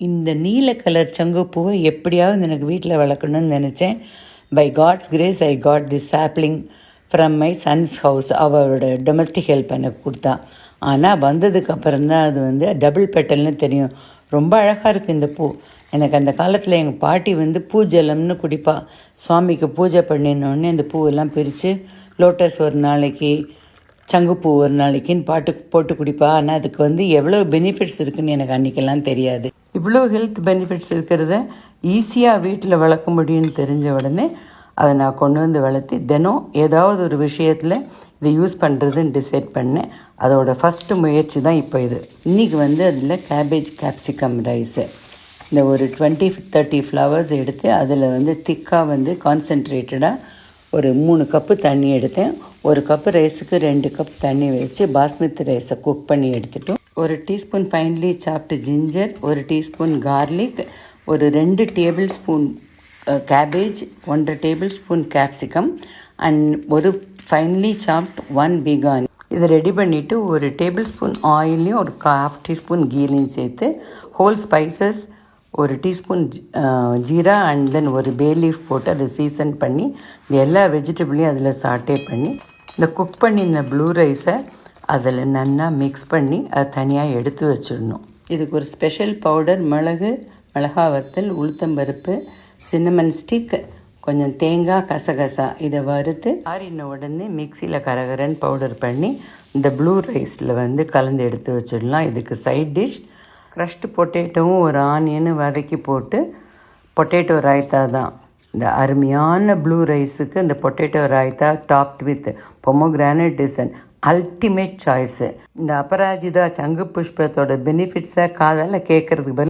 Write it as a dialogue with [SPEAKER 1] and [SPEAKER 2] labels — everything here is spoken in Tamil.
[SPEAKER 1] இந்த நீல கலர் சங்குப்பூவை எப்படியாவது எனக்கு வீட்டில் வளர்க்கணும்னு நினச்சேன். By God's grace I got this sapling from my son's house. அவரோட டொமஸ்டிக் ஹெல்ப் எனக்கு கொடுத்தா. ஆனால் வந்ததுக்கப்புறம் தான் அது வந்து டபுள் பெட்டல்னு தெரியும். ரொம்ப அழகாக இருக்குது இந்த பூ. எனக்கு அந்த காலத்தில் எங்கள் பாட்டி வந்து பூஜலம்னு குடிப்பா. சுவாமிக்கு பூஜை பண்ணினோடனே அந்த பூவெல்லாம் பிரித்து லோட்டஸ் ஒரு நாளைக்கு, சங்குப்பூ ஒரு நாளைக்குன்னு போட்டு குடிப்பா. ஆனால் அதுக்கு வந்து எவ்வளோ பெனிஃபிட்ஸ் இருக்குதுன்னு எனக்கு அன்றைக்கெல்லாம் தெரியாது. இவ்வளோ ஹெல்த் பெனிஃபிட்ஸ் இருக்கிறத ஈஸியாக வீட்டில் வளர்க்க முடியும்னு தெரிஞ்ச உடனே அதை நான் கொண்டு வந்து வளர்த்தி தினம் ஏதாவது ஒரு விஷயத்தில் இதை யூஸ் பண்ணுறதுன்னு டிசைட் பண்ணேன். அதோட ஃபஸ்ட்டு முயற்சி தான் இப்போ இது. இன்றைக்கி வந்து அதில் கேபேஜ் கேப்சிகம் ரைஸு இந்த ஒரு 20-30 ஃப்ளவர்ஸ் எடுத்து அதில் வந்து திக்காக வந்து கான்சென்ட்ரேட்டடாக ஒரு 3 கப்பு தண்ணி எடுத்தேன். 1 கப்பு ரைஸுக்கு 2 கப் தண்ணி வச்சு பாஸ்மதி ரைஸை குக் பண்ணி எடுத்துட்டோம். 1 டீஸ்பூன் ஃபைன்லி சாப்டு ஜிஞ்சர், 1 டீஸ்பூன் கார்லிக், ஒரு 2 table spoon cabbage, 1.5 table spoon capsicum and ஒரு ஃபைன்லி சாப்ட் 1 பிகான். இதை ரெடி பண்ணிவிட்டு ஒரு டேபிள் ஸ்பூன் ஆயிலையும் ஒரு 1/2 டீஸ்பூன் கீலையும் சேர்த்து whole spices, 1 teaspoon jeera and then ஒரு பே லீஃப் போட்டு அதை சீசன் பண்ணி இந்த எல்லா வெஜிடபிளையும் அதில் சாட்டே பண்ணி இந்த குக் பண்ணி இந்த ப்ளூ ரைஸை அதில் நல்லா மிக்ஸ் பண்ணி அதை தனியாக எடுத்து வச்சிடணும். இதுக்கு ஒரு ஸ்பெஷல் பவுடர் மிளகா வத்தல், உளுத்தம்பருப்பு, சின்னமன் ஸ்டிக், கொஞ்சம் தேங்காய், கசகசா இதை வறுத்து ஆறின உடனே மிக்சியில் கரகரன்னு பவுடர் பண்ணி இந்த ப்ளூ ரைஸில் வந்து கலந்து எடுத்து வச்சிடலாம். இதுக்கு சைட் டிஷ் க்ரஷ்டு பொட்டேட்டோவும் ஒரு ஆனியனும் வதக்கி போட்டு பொட்டேட்டோ ராய்த்தா தான். இந்த அருமையான ப்ளூ ரைஸுக்கு இந்த potato raita topped with pomegranate is an ultimate choice. இந்த அபராஜிதா சங்கு புஷ்பத்தோட பெனிஃபிட்ஸை காதால் கேட்குறதுக்கு பதில்